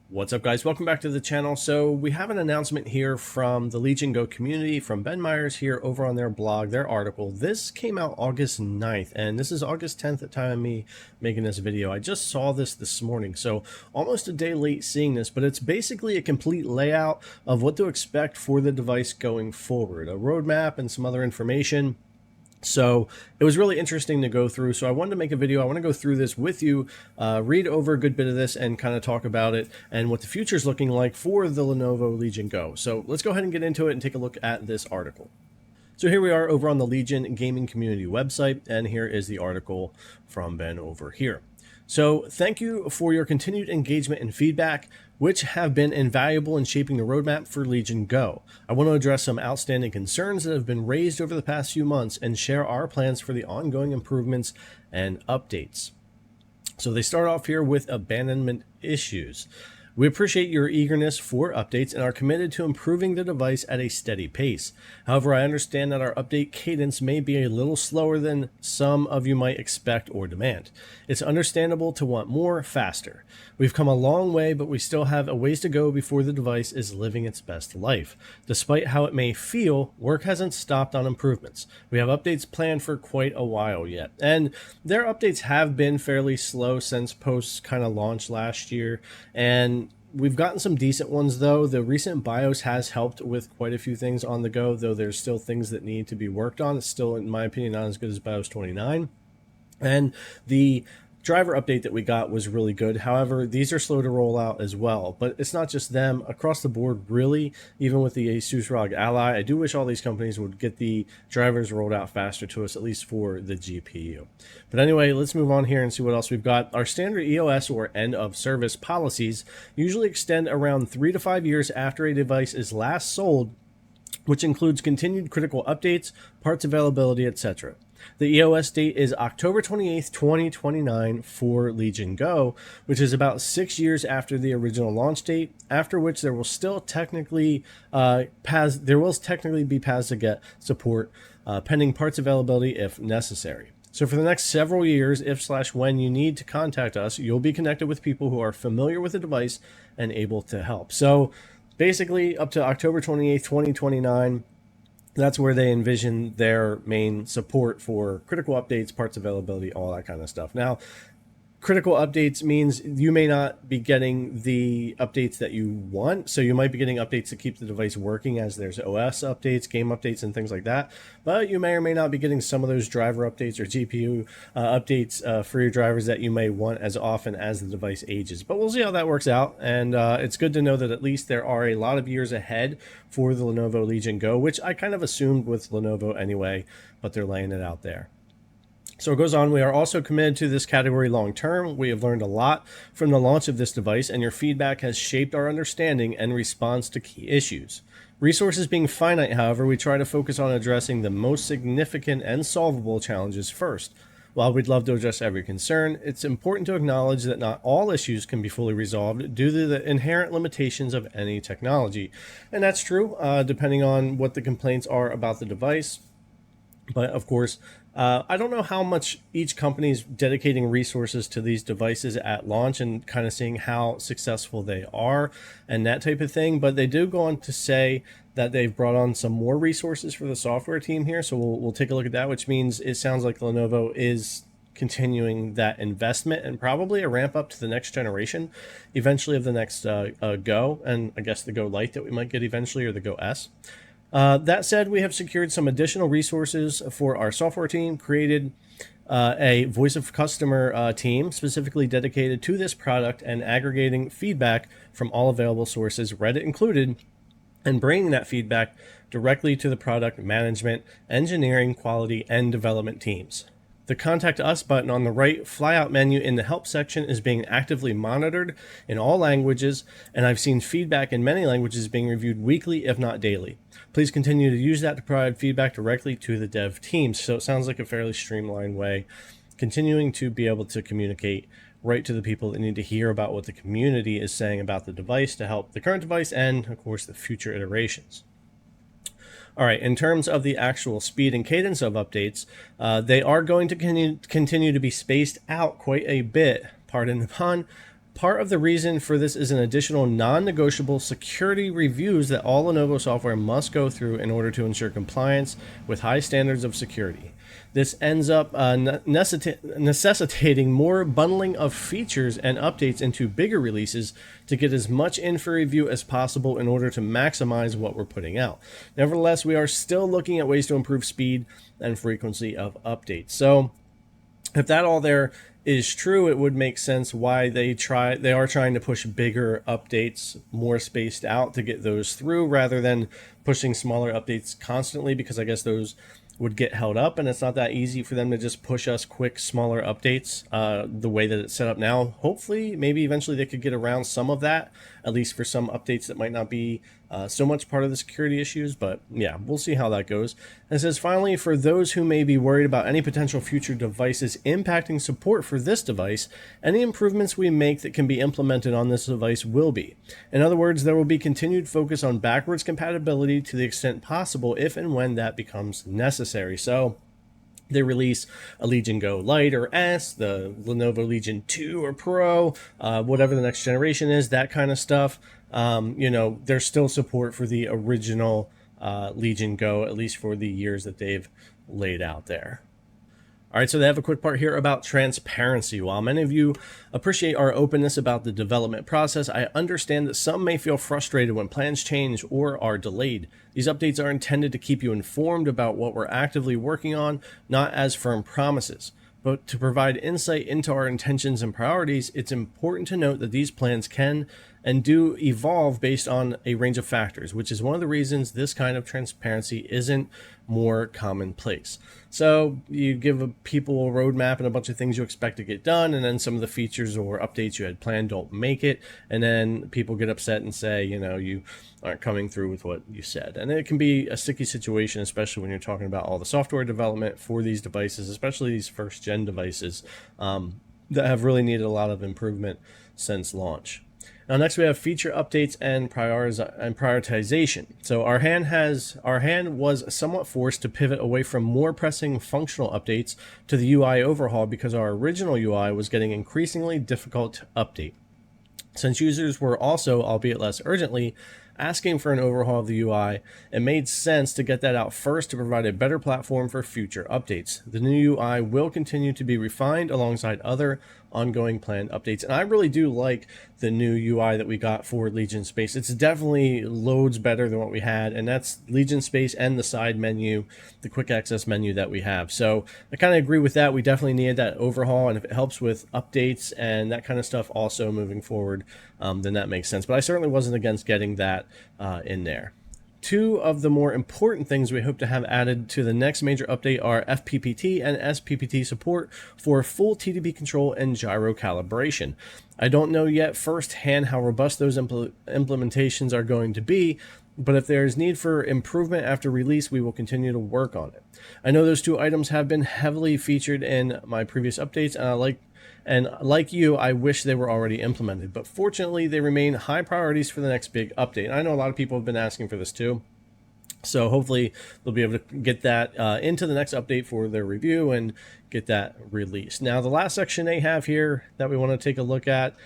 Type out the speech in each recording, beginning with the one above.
What's up, guys? Welcome back to the channel. So we have an announcement here from the Legion Go community, from Ben Myers here over on their blog, their article. This came out August 9th, and this is August 10th at time of me making this video. I just saw this morning, so almost a day late seeing this, but it's basically a complete layout of what to expect for the device going forward, a roadmap and some other information. So it was really interesting to go through. So I wanted to make a video. I want to go through this with you, read over a good bit of this and kind of talk about it and what the future is looking like for the Lenovo Legion Go. So let's go ahead and get into it and take a look at this article. So here we are over on the Legion Gaming Community website, and here is the article from Ben over here. So thank you for your continued engagement and feedback, which have been invaluable in shaping the roadmap for Legion Go. I want to address some outstanding concerns that have been raised over the past few months and share our plans for the ongoing improvements and updates. So they start off here with abandonment issues. We appreciate your eagerness for updates and are committed to improving the device at a steady pace. However, I understand that our update cadence may be a little slower than some of you might expect or demand. It's understandable to want more faster. We've come a long way, but we still have a ways to go before the device is living its best life. Despite how it may feel, work hasn't stopped on improvements. We have updates planned for quite a while yet. And their updates have been fairly slow since post kind of launch last year, and we've gotten some decent ones, though. The recent BIOS has helped with quite a few things on the go, though there's still things that need to be worked on. It's still, in my opinion, not as good as BIOS 29. And the driver update that we got was really good. However, these are slow to roll out as well. But it's not just them. Across the board, really, even with the ASUS ROG Ally, I do wish all these companies would get the drivers rolled out faster to us, at least for the GPU. But anyway, let's move on here and see what else we've got. Our standard EOS, or end of service policies, usually extend around 3 to 5 years after a device is last sold, which includes continued critical updates, parts availability, etc. The EOS date is October 28th, 2029 for Legion Go, which is about 6 years after the original launch date, after which there will still technically be paths to get support, pending parts availability if necessary. So for the next several years, if/when you need to contact us, you'll be connected with people who are familiar with the device and able to help. So basically up to October 28th, 2029, that's where they envision their main support for critical updates, parts availability, all that kind of stuff. Now, critical updates means you may not be getting the updates that you want. So you might be getting updates to keep the device working, as there's OS updates, game updates, and things like that. But you may or may not be getting some of those driver updates or GPU updates for your drivers that you may want as often as the device ages. But we'll see how that works out. And it's good to know that at least there are a lot of years ahead for the Lenovo Legion Go, which I kind of assumed with Lenovo anyway, but they're laying it out there. So it goes on, we are also committed to this category long term. We have learned a lot from the launch of this device, and your feedback has shaped our understanding and response to key issues. Resources being finite, however, we try to focus on addressing the most significant and solvable challenges first. While we'd love to address every concern, it's important to acknowledge that not all issues can be fully resolved due to the inherent limitations of any technology. And that's true, depending on what the complaints are about the device. But of course, I don't know how much each company is dedicating resources to these devices at launch and kind of seeing how successful they are and that type of thing. But they do go on to say that they've brought on some more resources for the software team here. So we'll take a look at that, which means it sounds like Lenovo is continuing that investment and probably a ramp up to the next generation eventually of the next Go, and I guess the Go Lite that we might get eventually, or the Go S. That said, we have secured some additional resources for our software team, created a voice of customer team specifically dedicated to this product and aggregating feedback from all available sources, Reddit included, and bringing that feedback directly to the product management, engineering, quality, and development teams. The Contact Us button on the right flyout menu in the Help section is being actively monitored in all languages, and I've seen feedback in many languages being reviewed weekly, if not daily. Please continue to use that to provide feedback directly to the dev teams. So it sounds like a fairly streamlined way, continuing to be able to communicate right to the people that need to hear about what the community is saying about the device to help the current device and, of course, the future iterations. All right, in terms of the actual speed and cadence of updates, they are going to continue to be spaced out quite a bit, pardon the pun, Part of the reason for this is an additional non-negotiable security reviews that all Lenovo software must go through in order to ensure compliance with high standards of security. This ends up necessitating more bundling of features and updates into bigger releases to get as much in for review as possible in order to maximize what we're putting out. Nevertheless, we are still looking at ways to improve speed and frequency of updates. So if that all there is true, it would make sense why they are trying to push bigger updates more spaced out to get those through rather than pushing smaller updates constantly, because I guess those would get held up, and it's not that easy for them to just push us quick, smaller updates the way that it's set up now. Hopefully, maybe eventually they could get around some of that, at least for some updates that might not be so much part of the security issues, but yeah, we'll see how that goes. And it says, finally, for those who may be worried about any potential future devices impacting support for this device, any improvements we make that can be implemented on this device will be. In other words, there will be continued focus on backwards compatibility to the extent possible if and when that becomes necessary. So they release a Legion Go Lite or S, the Lenovo Legion 2 or Pro, whatever the next generation is, that kind of stuff. There's still support for the original Legion Go, at least for the years that they've laid out there. All right, so they have a quick part here about transparency. While many of you appreciate our openness about the development process, I understand that some may feel frustrated when plans change or are delayed. These updates are intended to keep you informed about what we're actively working on, not as firm promises. But to provide insight into our intentions and priorities, it's important to note that these plans can and do evolve based on a range of factors, which is one of the reasons this kind of transparency isn't more commonplace. So you give people a roadmap and a bunch of things you expect to get done, and then some of the features or updates you had planned don't make it, and then people get upset and say, you aren't coming through with what you said. And it can be a sticky situation, especially when you're talking about all the software development for these devices, especially these first-gen devices that have really needed a lot of improvement since launch. Now, next we have feature updates and prioritization. So our hand was somewhat forced to pivot away from more pressing functional updates to the UI overhaul because our original UI was getting increasingly difficult to update. Since users were also, albeit less urgently, asking for an overhaul of the UI, it made sense to get that out first to provide a better platform for future updates. The new UI will continue to be refined alongside other ongoing planned updates. And I really do like the new UI that we got for Legion Space. It's definitely loads better than what we had, and that's Legion Space and the side menu, the quick access menu that we have. So I kind of agree with that. We definitely needed that overhaul, and if it helps with updates and that kind of stuff also moving forward, then that makes sense. But I certainly wasn't against getting that in there. Two of the more important things we hope to have added to the next major update are FPPT and SPPT support for full TDP control and gyro calibration. I don't know yet firsthand how robust those implementations are going to be, but if there is need for improvement after release, we will continue to work on it. I know those two items have been heavily featured in my previous updates, and like you, I wish they were already implemented, but fortunately they remain high priorities for the next big update. And I know a lot of people have been asking for this too. So hopefully they'll be able to get that into the next update for their review and get that released. Now, the last section they have here that we want to take a look at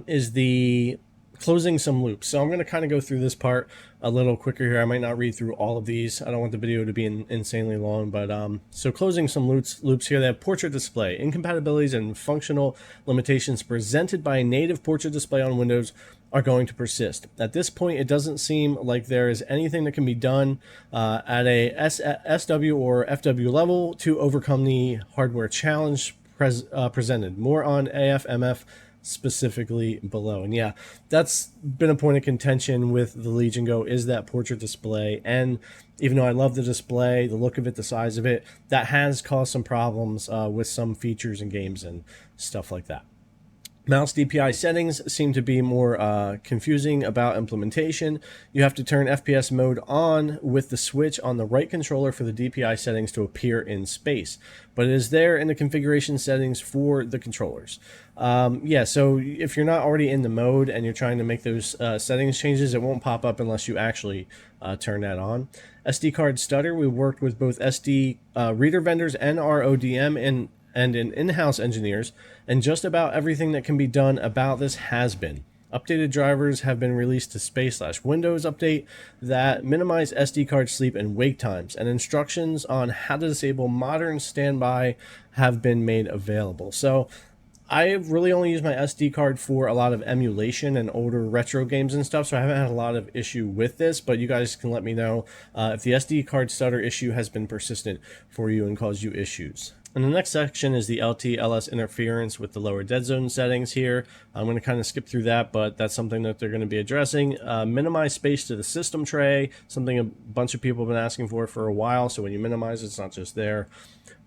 is the closing some loops. So I'm going to kind of go through this part a little quicker here. I might not read through all of these. I don't want the video to be insanely long, but so closing some loops here. They have portrait display, incompatibilities and functional limitations presented by a native portrait display on Windows are going to persist. At this point, it doesn't seem like there is anything that can be done at a SW or FW level to overcome the hardware challenge presented. More on AFMF specifically below. And yeah, that's been a point of contention with the Legion Go, is that portrait display. And even though I love the display, the look of it, the size of it, that has caused some problems with some features and games and stuff like that. Mouse DPI settings seem to be more confusing about implementation. You have to turn FPS mode on with the switch on the right controller for the DPI settings to appear in space, but it is there in the configuration settings for the controllers. Yeah, so if you're not already in the mode and you're trying to make those settings changes, it won't pop up unless you actually turn that on. SD card stutter, we worked with both SD reader vendors and our ODM and in-house engineers, and just about everything that can be done about this has been. Updated drivers have been released to Space/Windows Update that minimize SD card sleep and wake times, and instructions on how to disable modern standby have been made available. So I really only use my SD card for a lot of emulation and older retro games and stuff, so I haven't had a lot of issue with this, but you guys can let me know if the SD card stutter issue has been persistent for you and caused you issues. And the next section is the LT/LS interference with the lower dead zone settings here. I'm going to kind of skip through that, but that's something that they're going to be addressing. Minimize space to the system tray, something a bunch of people have been asking for a while, so when you minimize, it's not just there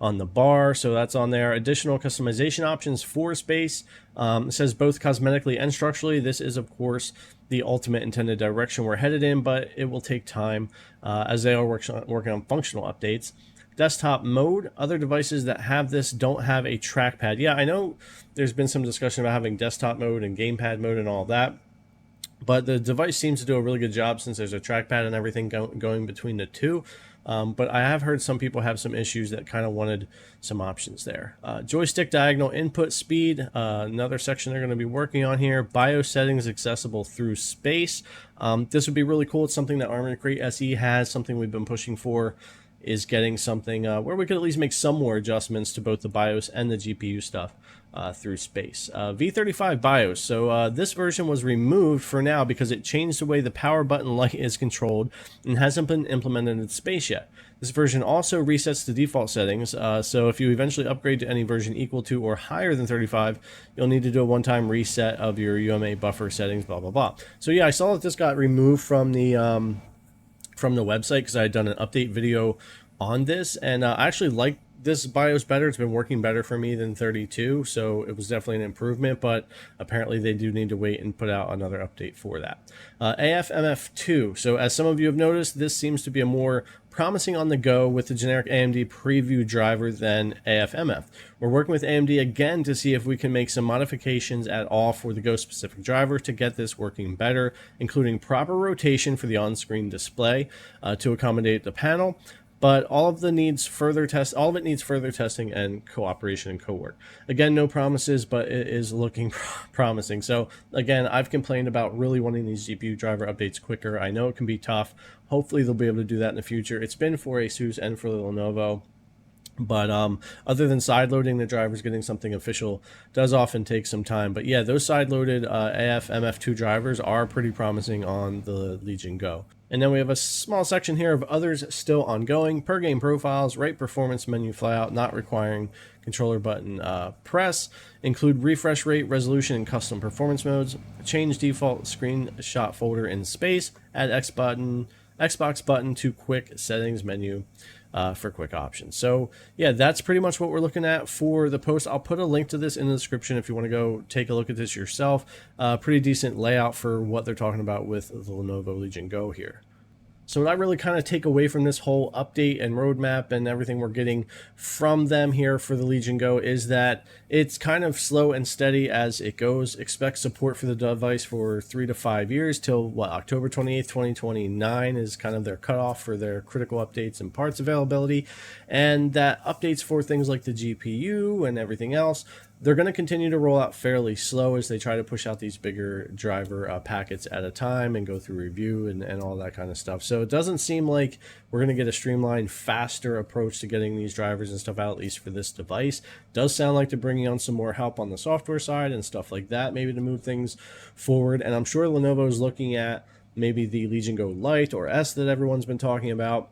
on the bar, so that's on there. Additional customization options for space. It says both cosmetically and structurally. This is, of course, the ultimate intended direction we're headed in, but it will take time as they are working on functional updates. Desktop mode. Other devices that have this don't have a trackpad. Yeah, I know there's been some discussion about having desktop mode and gamepad mode and all that, but the device seems to do a really good job since there's a trackpad and everything going between the two. But I have heard some people have some issues that kind of wanted some options there. Joystick diagonal input speed, another section they're going to be working on here. BIOS settings accessible through space. This would be really cool. It's something that Armoury Crate SE has, something we've been pushing for, is getting something where we could at least make some more adjustments to both the BIOS and the GPU stuff through space. V35 BIOS. So this version was removed for now because it changed the way the power button light is controlled and hasn't been implemented in space yet. This version also resets the default settings, so if you eventually upgrade to any version equal to or higher than 35, you'll need to do a one-time reset of your UMA buffer settings, blah, blah, blah. So yeah, I saw that this got removed from the website because I had done an update video on this, and I actually like this BIOS better. It's been working better for me than 32, so it was definitely an improvement, but apparently they do need to wait and put out another update for that. AFMF2. So as some of you have noticed, this seems to be a more promising on the go with the generic AMD preview driver than AFMF. We're working with AMD again to see if we can make some modifications at all for the Go specific driver to get this working better, including proper rotation for the on-screen display to accommodate the panel. But all of it needs further testing and cooperation and co-work. Again, no promises, but it is looking promising. So again, I've complained about really wanting these GPU driver updates quicker. I know it can be tough. Hopefully they'll be able to do that in the future. It's been for ASUS and for Lenovo. But other than sideloading the drivers, getting something official does often take some time. But yeah, those sideloaded AFMF2 drivers are pretty promising on the Legion Go. And then we have a small section here of others still ongoing. Per game profiles, right performance menu flyout, not requiring controller button press. Include refresh rate, resolution, and custom performance modes. Change default screenshot folder in space. Add Xbox button to quick settings menu for quick options. So yeah, that's pretty much what we're looking at for the post. I'll put a link to this in the description if you want to go take a look at this yourself. Pretty decent layout for what they're talking about with the Lenovo Legion Go here. So what I really kind of take away from this whole update and roadmap and everything we're getting from them here for the Legion Go is that it's kind of slow and steady as it goes. Expect support for the device for 3 to 5 years till what, October 28th, 2029 is kind of their cutoff for their critical updates and parts availability. And that updates for things like the GPU and everything else, they're going to continue to roll out fairly slow as they try to push out these bigger driver packets at a time and go through review and all that kind of stuff. So it doesn't seem like we're going to get a streamlined, faster approach to getting these drivers and stuff out, at least for this device. Does sound like they're bringing on some more help on the software side and stuff like that, maybe to move things forward. And I'm sure Lenovo is looking at maybe the Legion Go Lite or S that everyone's been talking about,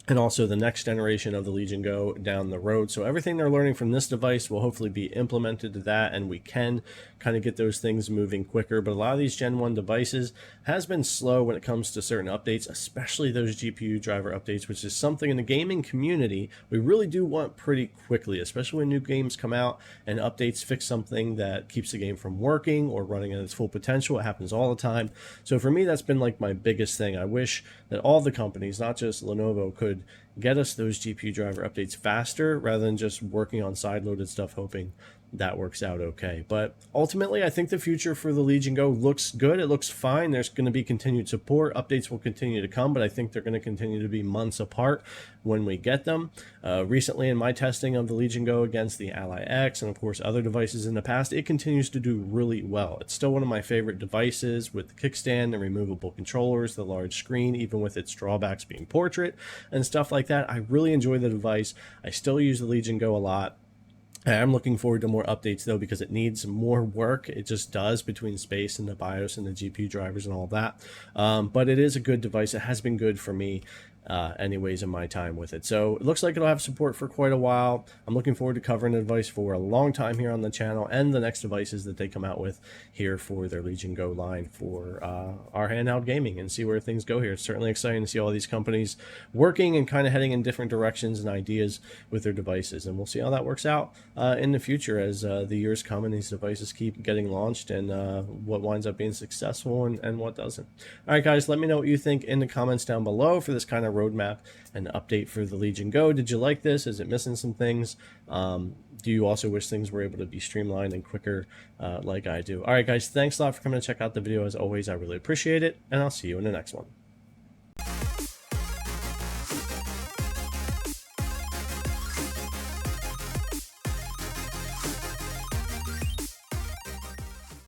and also the next generation of the Legion Go down the road. So everything they're learning from this device will hopefully be implemented to that, and we can kind of get those things moving quicker. But a lot of these Gen 1 devices has been slow when it comes to certain updates, especially those GPU driver updates, which is something in the gaming community we really do want pretty quickly, especially when new games come out and updates fix something that keeps the game from working or running at its full potential. It happens all the time. So for me, that's been like my biggest thing. I wish that all the companies, not just Lenovo, could get us those GPU driver updates faster rather than just working on side-loaded stuff hoping that works out okay. But ultimately, I think the future for the Legion Go looks good. It looks fine. There's going to be continued support. Updates will continue to come, but I think they're going to continue to be months apart when we get them. Recently, in my testing of the Legion Go against the Ally X and, of course, other devices in the past, it continues to do really well. It's still one of my favorite devices with the kickstand, the removable controllers, the large screen, even with its drawbacks being portrait and stuff like that. I really enjoy the device. I still use the Legion Go a lot. I'm looking forward to more updates though, because it needs more work. It just does, between space and the BIOS and the GPU drivers and all that. But it is a good device. It has been good for me anyways in my time with it. So it looks like it'll have support for quite a while. I'm looking forward to covering the device for a long time here on the channel, and the next devices that they come out with here for their Legion Go line for our handheld gaming, and see where things go here. It's certainly exciting to see all these companies working and kind of heading in different directions and ideas with their devices, and we'll see how that works out in the future as the years come and these devices keep getting launched, and what winds up being successful and what doesn't. All right, guys, let me know what you think in the comments down below for this kind of roadmap and update for the Legion Go. Did you like this? Is it missing some things? Do you also wish things were able to be streamlined and quicker like I do? All right, guys, thanks a lot for coming to check out the video. As always, I really appreciate it, and I'll see you in the next one.